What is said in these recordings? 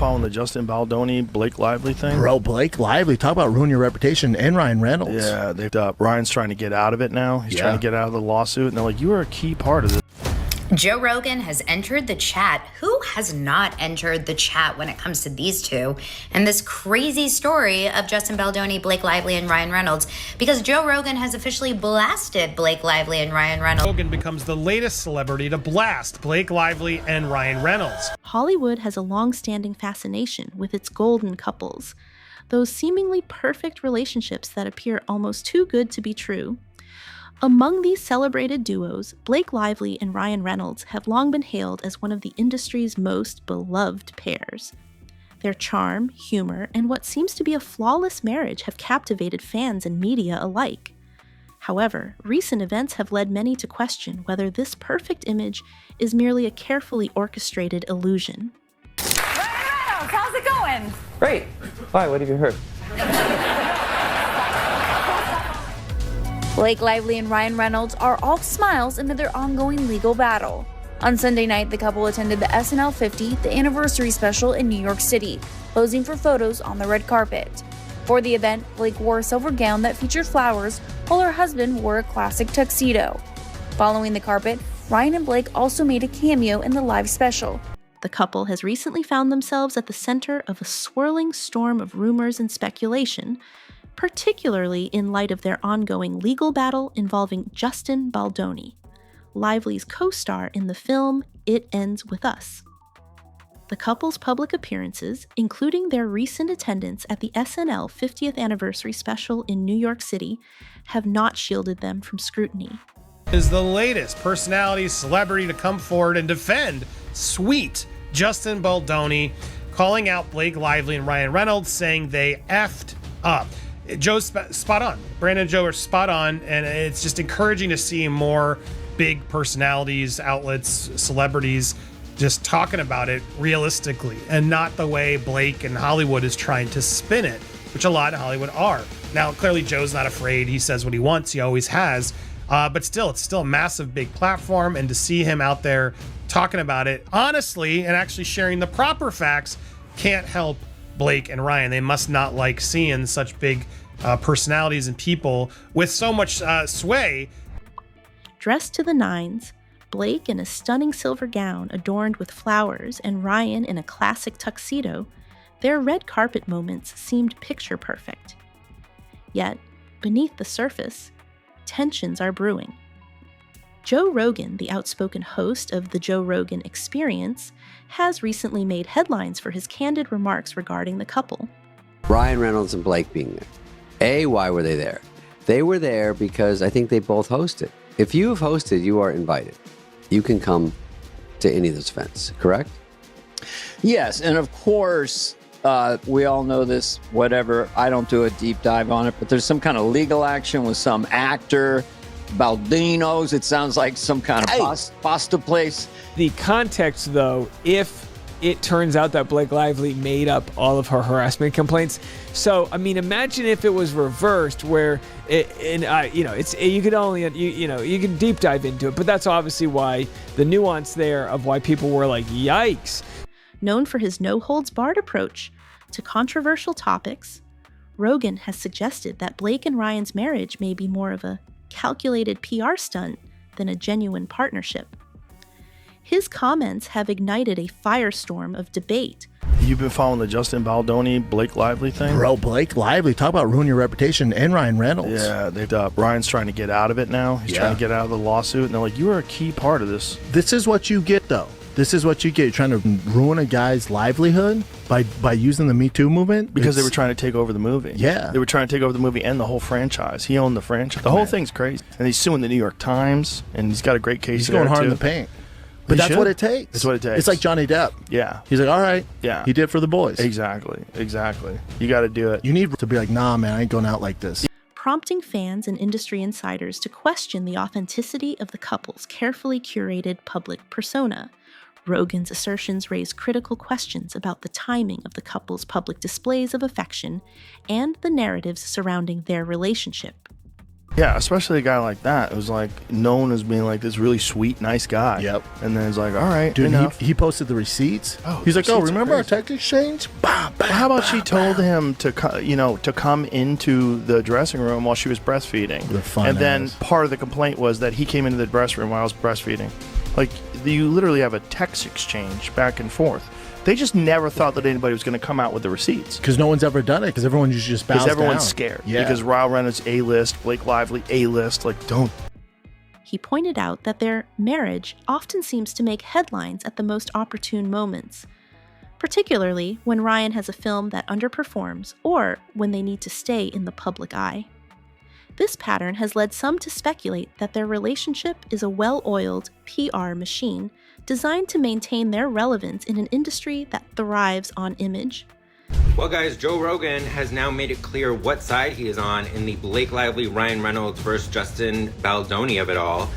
Following the Justin Baldoni, Blake Lively thing? Bro, Blake Lively, talk about ruining your reputation, and Ryan Reynolds. Yeah, Ryan's trying to get out of it now. He's trying to get out of the lawsuit, and they're like, you are a key part of this. Joe Rogan has entered the chat. Who has not entered the chat when it comes to these two? And this crazy story of Justin Baldoni, Blake Lively, and Ryan Reynolds, because Joe Rogan has officially blasted Blake Lively and Ryan Reynolds. Rogan becomes the latest celebrity to blast Blake Lively and Ryan Reynolds. Hollywood has a long-standing fascination with its golden couples, those seemingly perfect relationships that appear almost too good to be true. Among these celebrated duos, Blake Lively and Ryan Reynolds have long been hailed as one of the industry's most beloved pairs. Their charm, humor, and what seems to be a flawless marriage have captivated fans and media alike. However, recent events have led many to question whether this perfect image is merely a carefully orchestrated illusion. Ryan Reynolds, how's it going? Great. Why? What have you heard? Blake Lively and Ryan Reynolds are all smiles amid their ongoing legal battle. On Sunday night, the couple attended the SNL 50, the anniversary special in New York City, posing for photos on the red carpet. For the event, Blake wore a silver gown that featured flowers, while her husband wore a classic tuxedo. Following the carpet, Ryan and Blake also made a cameo in the live special. The couple has recently found themselves at the center of a swirling storm of rumors and speculation, particularly in light of their ongoing legal battle involving Justin Baldoni, Lively's co-star in the film It Ends With Us. The couple's public appearances, including their recent attendance at the SNL 50th anniversary special in New York City, have not shielded them from scrutiny. Is the latest personality celebrity to come forward and defend sweet Justin Baldoni, calling out Blake Lively and Ryan Reynolds, saying they effed up. Joe's spot on. Brandon and Joe are spot on, and it's just encouraging to see more big personalities, outlets, celebrities just talking about it realistically and not the way Blake and Hollywood is trying to spin it, which a lot of Hollywood are. Now, clearly Joe's not afraid. He says what he wants. He always has. But still, it's still a massive, big platform, and to see him out there talking about it honestly and actually sharing the proper facts can't help Blake and Ryan. They must not like seeing such big personalities and people with so much sway. Dressed to the nines, Blake in a stunning silver gown adorned with flowers and Ryan in a classic tuxedo, their red carpet moments seemed picture perfect. Yet, beneath the surface, tensions are brewing. Joe Rogan, the outspoken host of The Joe Rogan Experience, has recently made headlines for his candid remarks regarding the couple. Ryan Reynolds and Blake being there. Why were they there? They were there because I think they both hosted. If you have hosted, you are invited. You can come to any of those events, correct? Yes, and of course, we all know this, whatever. I don't do a deep dive on it, but there's some kind of legal action with some actor, Baldino's. It sounds like some kind of pasta place. The context, though, if it turns out that Blake Lively made up all of her harassment complaints. So, I mean, imagine if it was reversed, where you could only, you can deep dive into it, but that's obviously why the nuance there of why people were like, yikes. Known for his no-holds-barred approach to controversial topics, Rogan has suggested that Blake and Ryan's marriage may be more of a calculated PR stunt than a genuine partnership. His comments have ignited a firestorm of debate. You've been following the Justin Baldoni, Blake Lively thing? Bro, Blake Lively, talk about ruining your reputation, and Ryan Reynolds. Yeah, Ryan's trying to get out of it now. He's trying to get out of the lawsuit, and they're like, you are a key part of this. This is what you get, though. This is what you get. You're trying to ruin a guy's livelihood by using the Me Too movement? Because they were trying to take over the movie. Yeah. They were trying to take over the movie and the whole franchise. He owned the franchise. The whole thing's crazy. And he's suing the New York Times, and he's got a great case He's going hard in too. the paint. But that's what it takes. That's what it takes. It's like Johnny Depp. Yeah. He's like, all right. Yeah. He did it for the boys. Exactly. You got to do it. You need to be like, nah, man, I ain't going out like this. Prompting fans and industry insiders to question the authenticity of the couple's carefully curated public persona. Rogan's assertions raise critical questions about the timing of the couple's public displays of affection and the narratives surrounding their relationship. Yeah, especially a guy like that who's like known as being like this really sweet, nice guy. Yep. And then he's like, all right, Dude, enough. he posted the receipts. Oh, He's like, oh, receipts are remember our crazy. text exchange? Bah, bah, Well, how about bah, she told bah. him to come into the dressing room while she was breastfeeding, The fun and then ass. part of the complaint was that he came into the dressing room while I was breastfeeding. Like, you literally have a text exchange back and forth. They just never thought that anybody was going to come out with the receipts. Because no one's ever done it, because everyone usually just bows Because everyone's down. scared. Yeah. Because Ryan Reynolds A-list, Blake Lively A-list. Like, don't. He pointed out that their marriage often seems to make headlines at the most opportune moments, particularly when Ryan has a film that underperforms or when they need to stay in the public eye. This pattern has led some to speculate that their relationship is a well-oiled PR machine designed to maintain their relevance in an industry that thrives on image. Well, guys, Joe Rogan has now made it clear what side he is on in the Blake Lively, Ryan Reynolds versus Justin Baldoni of it all.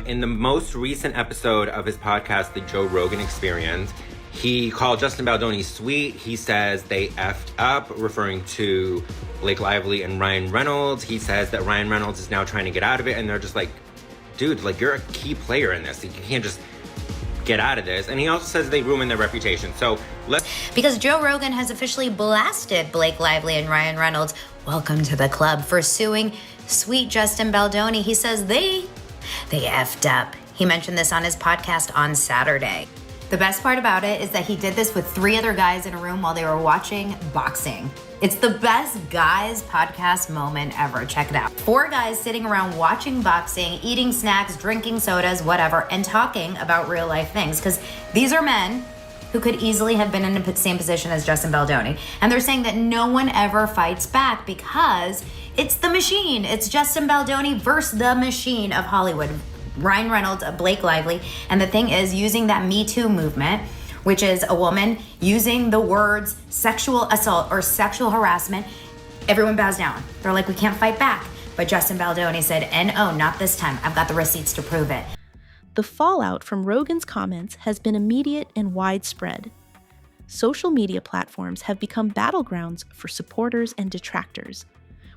In the most recent episode of his podcast, The Joe Rogan Experience, he called Justin Baldoni sweet. He says they effed up, referring to Blake Lively and Ryan Reynolds. He says that Ryan Reynolds is now trying to get out of it, and they're just like, dude, like, you're a key player in this. You can't just get out of this. And he also says they ruined their reputation. So let's... Because Joe Rogan has officially blasted Blake Lively and Ryan Reynolds, welcome to the club, for suing sweet Justin Baldoni. He says they effed up. He mentioned this on his podcast on Saturday. The best part about it is that he did this with 3 other guys in a room while they were watching boxing. It's the best guys podcast moment ever. Check it out. 4 guys sitting around watching boxing, eating snacks, drinking sodas, whatever, and talking about real life things. Because these are men who could easily have been in the same position as Justin Baldoni. And they're saying that no one ever fights back because it's the machine. It's Justin Baldoni versus the machine of Hollywood. Ryan Reynolds, Blake Lively. And the thing is, using that Me Too movement, which is a woman using the words sexual assault or sexual harassment, everyone bows down. They're like, we can't fight back. But Justin Baldoni said, "No, not this time. I've got the receipts to prove it." The fallout from Rogan's comments has been immediate and widespread. Social media platforms have become battlegrounds for supporters and detractors,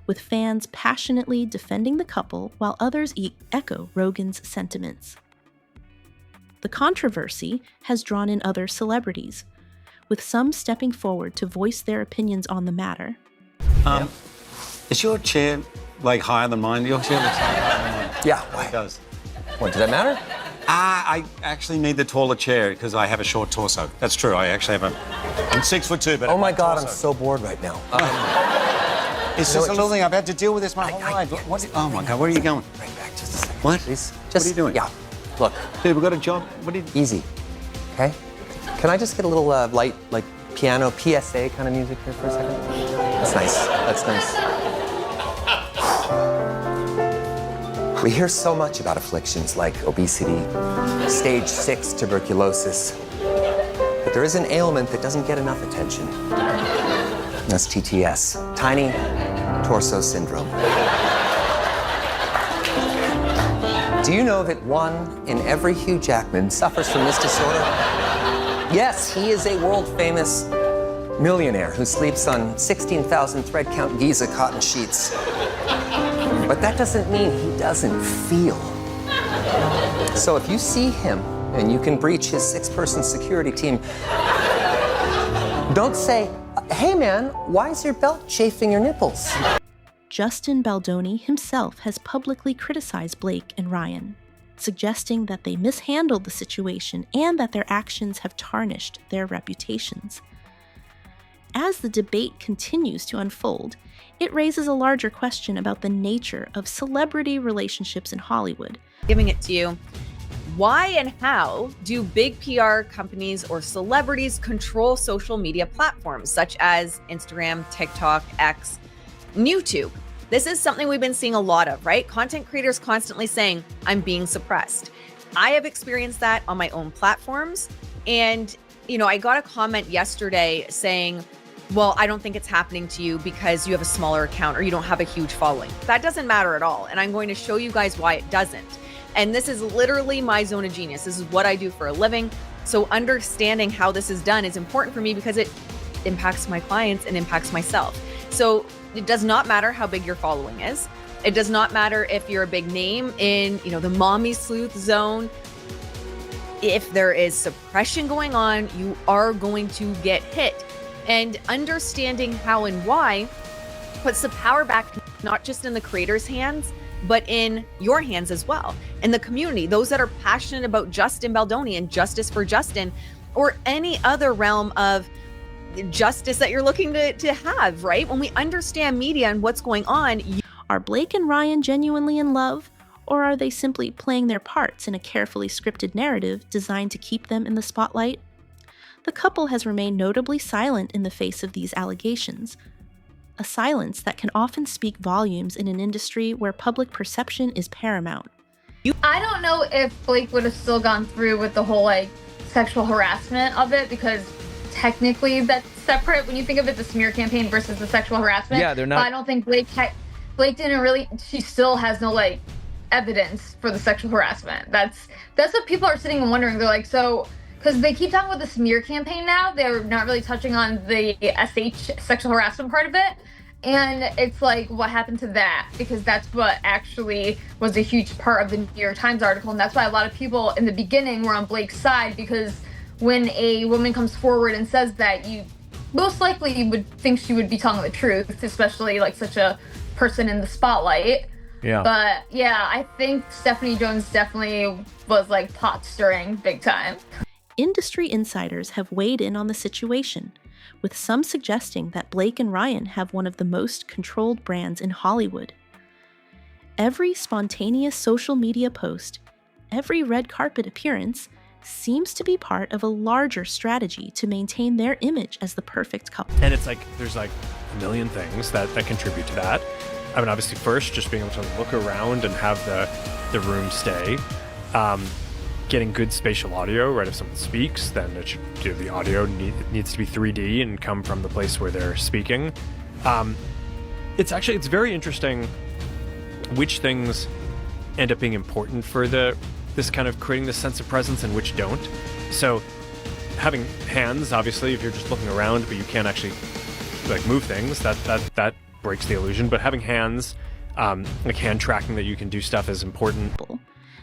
with fans passionately defending the couple while others echo Rogan's sentiments. The controversy has drawn in other celebrities, with some stepping forward to voice their opinions on the matter. Is your chair like higher than mine? Your chair looks higher than mine. Yeah. It does. What, does that matter? I actually need the taller chair because I have a short torso. That's true. I actually have I'm 6'2", but Oh my God, I'm so bored right now. It's just a little thing. I've had to deal with this my whole life. Oh my God, where are you going? Right back just a second. What? Please. What are you doing? Yeah. Look, Dude, we got a job. What are you? easy. Okay? Can I just get a little light, like piano, PSA kind of music here for a second? That's nice. That's nice. We hear so much about afflictions like obesity, stage 6 tuberculosis, but there is an ailment that doesn't get enough attention. That's TTS, tiny torso syndrome. Do you know that 1 in every Hugh Jackman suffers from this disorder? Yes, he is a world-famous millionaire who sleeps on 16,000 thread count Giza cotton sheets. But that doesn't mean he doesn't feel. So if you see him and you can breach his 6-person security team, don't say, "Hey man, why is your belt chafing your nipples?" Justin Baldoni himself has publicly criticized Blake and Ryan, suggesting that they mishandled the situation and that their actions have tarnished their reputations. As the debate continues to unfold, it raises a larger question about the nature of celebrity relationships in Hollywood. Giving it to you. Why and how do big PR companies or celebrities control social media platforms such as Instagram, TikTok, X, YouTube? This is something we've been seeing a lot of, right? Content creators constantly saying, "I'm being suppressed." I have experienced that on my own platforms. And, I got a comment yesterday saying, "Well, I don't think it's happening to you because you have a smaller account or you don't have a huge following." That doesn't matter at all. And I'm going to show you guys why it doesn't. And this is literally my zone of genius. This is what I do for a living. So understanding how this is done is important for me because it impacts my clients and impacts myself. So it does not matter how big your following is. It does not matter if you're a big name in, the mommy sleuth zone. If there is suppression going on, you are going to get hit. And understanding how and why puts the power back not just in the creator's hands, but in your hands as well. And the community, those that are passionate about Justin Baldoni and justice for Justin, or any other realm of justice that you're looking to have, right? When we understand media and what's going on. Are Blake and Ryan genuinely in love, or are they simply playing their parts in a carefully scripted narrative designed to keep them in the spotlight? The couple has remained notably silent in the face of these allegations, a silence that can often speak volumes in an industry where public perception is paramount. I don't know if Blake would have still gone through with the whole sexual harassment of it, because technically that's separate when you think of it, the smear campaign versus the sexual harassment. Yeah, they're not. But I don't think Blake didn't really. She still has no evidence for the sexual harassment. That's what people are sitting and wondering. They're so because they keep talking about the smear campaign now. They're not really touching on the SH sexual harassment part of it. And it's what happened to that? Because that's what actually was a huge part of the New York Times article. And that's why a lot of people in the beginning were on Blake's side, because when a woman comes forward and says that, you most likely would think she would be telling the truth, especially such a person in the spotlight. Yeah. But yeah, I think Stephanie Jones definitely was pot stirring big time. Industry insiders have weighed in on the situation, with some suggesting that Blake and Ryan have one of the most controlled brands in Hollywood. Every spontaneous social media post, every red carpet appearance, seems to be part of a larger strategy to maintain their image as the perfect couple. And it's there's a million things that contribute to that. I mean, obviously, first, just being able to look around and have the room stay. Getting good spatial audio, right? If someone speaks, then it should do the audio needs to be 3D and come from the place where they're speaking. It's very interesting which things end up being important for this kind of creating this sense of presence and which don't. So having hands, obviously, if you're just looking around but you can't actually move things, that breaks the illusion. But having hands, hand tracking that you can do stuff is important.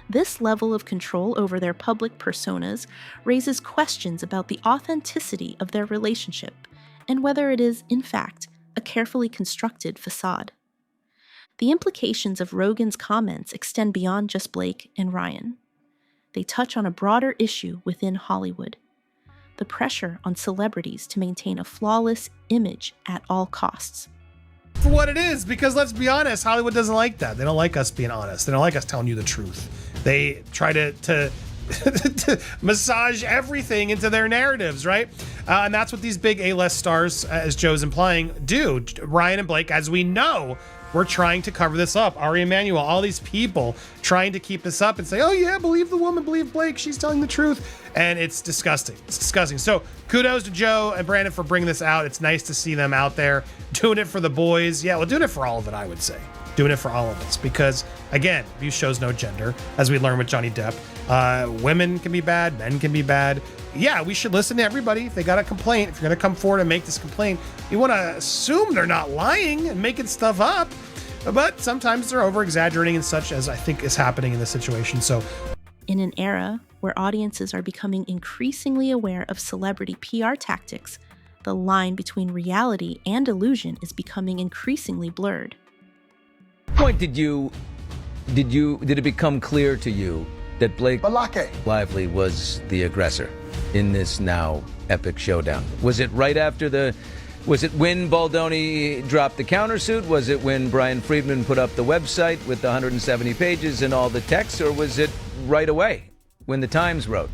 This level of control over their public personas raises questions about the authenticity of their relationship and whether it is, in fact, a carefully constructed facade. The implications of Rogan's comments extend beyond just Blake and Ryan. They touch on a broader issue within Hollywood: the pressure on celebrities to maintain a flawless image at all costs. For what it is, because let's be honest, Hollywood doesn't like that. They don't like us being honest. They don't like us telling you the truth. They try to to massage everything into their narratives, right? And that's what these big A-list stars, as Joe's implying, do. Ryan and Blake, as we know, we're trying to cover this up. Ari Emanuel, all these people trying to keep this up and say, oh yeah, believe the woman, believe Blake, she's telling the truth. And it's disgusting. It's disgusting. So kudos to Joe and Brandon for bringing this out. It's nice to see them out there doing it for the boys. Yeah, well, doing it for all of it, I would say. Doing it for all of us. Because, again, abuse shows no gender, as we learned with Johnny Depp. Women can be bad. Men can be bad. Yeah, we should listen to everybody. If they got a complaint, if you're going to come forward and make this complaint, you want to assume they're not lying and making stuff up. But sometimes they're over-exaggerating and such, as I think is happening in this situation. So, in an era where audiences are becoming increasingly aware of celebrity PR tactics, the line between reality and illusion is becoming increasingly blurred. Point did it become clear to you that Blake Lively was the aggressor in this now epic showdown? Was it right after was it when Baldoni dropped the countersuit? Was it when Brian Friedman put up the website with the 170 pages and all the text? Or was it right away when the Times wrote?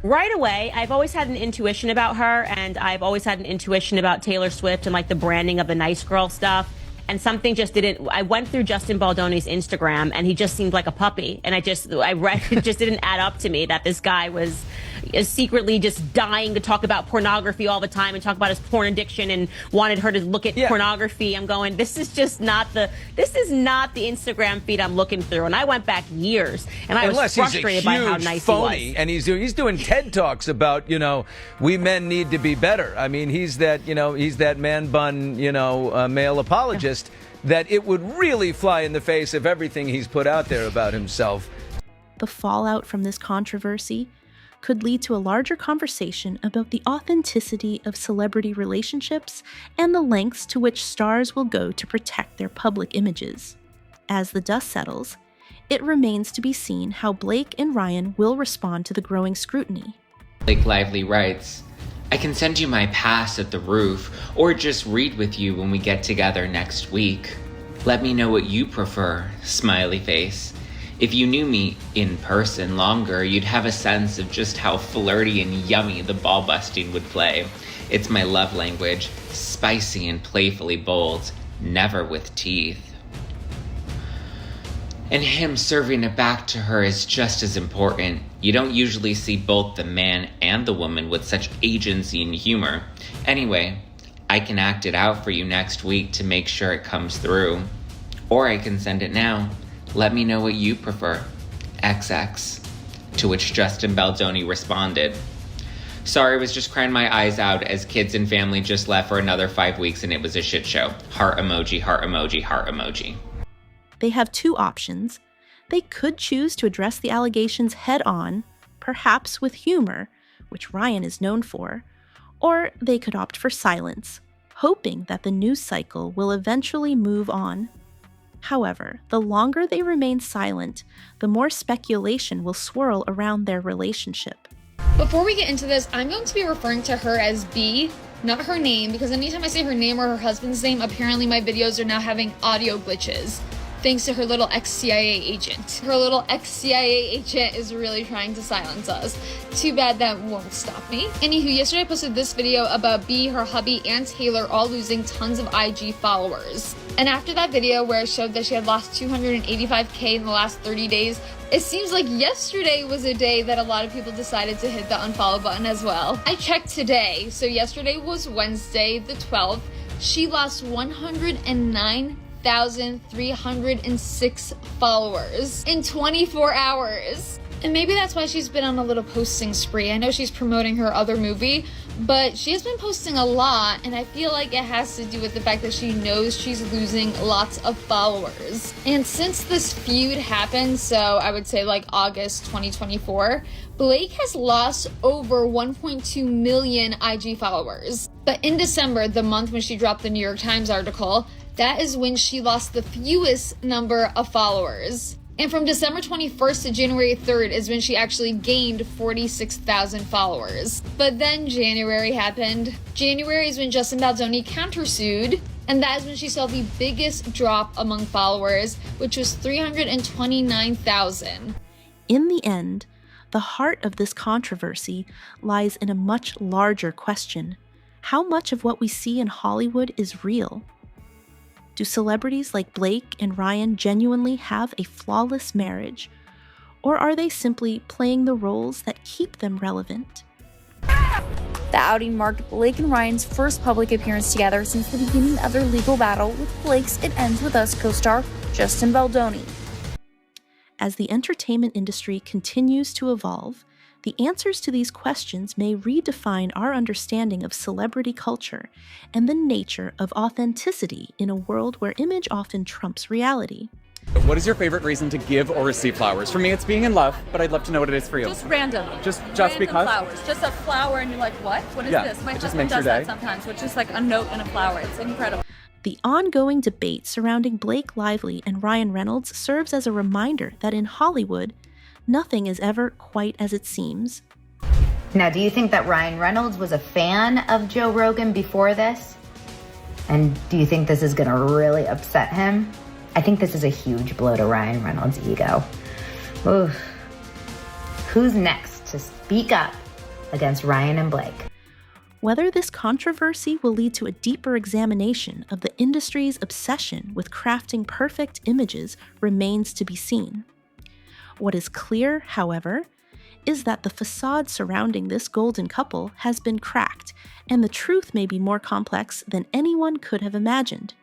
Right away. I've always had an intuition about her, and I've always had an intuition about Taylor Swift and the branding of the nice girl stuff. And something just didn't. I went through Justin Baldoni's Instagram, and he just seemed like a puppy. And I read it just didn't add up to me that this guy was secretly just dying to talk about pornography all the time and talk about his porn addiction and wanted her to look at pornography. I'm going, this is not the Instagram feed I'm looking through. And I went back years, and I was frustrated by how nice phony, he was. And he's doing TED Talks about, we men need to be better. I mean, he's that man bun, male apologist. that it would really fly in the face of everything he's put out there about himself. The fallout from this controversy could lead to a larger conversation about the authenticity of celebrity relationships and the lengths to which stars will go to protect their public images. As the dust settles, it remains to be seen how Blake and Ryan will respond to the growing scrutiny. Blake Lively writes, I can send you my pass at the roof, or just read with you when we get together next week. Let me know what you prefer, smiley face. If you knew me in person longer, you'd have a sense of just how flirty and yummy the ball busting would play. It's my love language, spicy and playfully bold, never with teeth. And him serving it back to her is just as important. You don't usually see both the man and the woman with such agency and humor. Anyway, I can act it out for you next week to make sure it comes through. Or I can send it now. Let me know what you prefer. XX. To which Justin Baldoni responded, Sorry, I was just crying my eyes out as kids and family just left for another 5 weeks and it was a shit show. Heart emoji, heart emoji, heart emoji. They have two options. They could choose to address the allegations head on, perhaps with humor, which Ryan is known for, or they could opt for silence, hoping that the news cycle will eventually move on. However, the longer they remain silent, the more speculation will swirl around their relationship. Before we get into this, I'm going to be referring to her as B, not her name, because anytime I say her name or her husband's name, apparently my videos are now having audio glitches. Thanks to her little ex-CIA agent. Her little ex-CIA agent is really trying to silence us. Too bad that won't stop me. Anywho, yesterday I posted this video about B, her hubby, and Taylor all losing tons of IG followers. And after that video where it showed that she had lost 285K in the last 30 days, it seems like yesterday was a day that a lot of people decided to hit the unfollow button as well. I checked today, so yesterday was Wednesday the 12th. She lost 109,306 followers in 24 hours. And maybe that's why she's been on a little posting spree. I know she's promoting her other movie, but she has been posting a lot, and I feel like it has to do with the fact that she knows she's losing lots of followers. And since this feud happened, so I would say like August 2024, Blake has lost over 1.2 million IG followers. But in December, the month when she dropped the New York Times article, that is when she lost the fewest number of followers. And from December 21st to January 3rd is when she actually gained 46,000 followers. But then January happened. January is when Justin Baldoni countersued, and that is when she saw the biggest drop among followers, which was 329,000. In the end, the heart of this controversy lies in a much larger question. How much of what we see in Hollywood is real? Do celebrities like Blake and Ryan genuinely have a flawless marriage? Or are they simply playing the roles that keep them relevant? The outing marked Blake and Ryan's first public appearance together since the beginning of their legal battle. With Blake's It Ends With Us co-star Justin Baldoni. As the entertainment industry continues to evolve, the answers to these questions may redefine our understanding of celebrity culture and the nature of authenticity in a world where image often trumps reality. What is your favorite reason to give or receive flowers? For me, it's being in love, but I'd love to know what it is for you. Just random. Just random because? Flowers. Just a flower and you're like, what? What is this? My husband does that sometimes, which is like a note and a flower. It's incredible. The ongoing debate surrounding Blake Lively and Ryan Reynolds serves as a reminder that in Hollywood, nothing is ever quite as it seems. Now, do you think that Ryan Reynolds was a fan of Joe Rogan before this? And do you think this is going to really upset him? I think this is a huge blow to Ryan Reynolds' ego. Oof. Who's next to speak up against Ryan and Blake? Whether this controversy will lead to a deeper examination of the industry's obsession with crafting perfect images remains to be seen. What is clear, however, is that the facade surrounding this golden couple has been cracked, and the truth may be more complex than anyone could have imagined.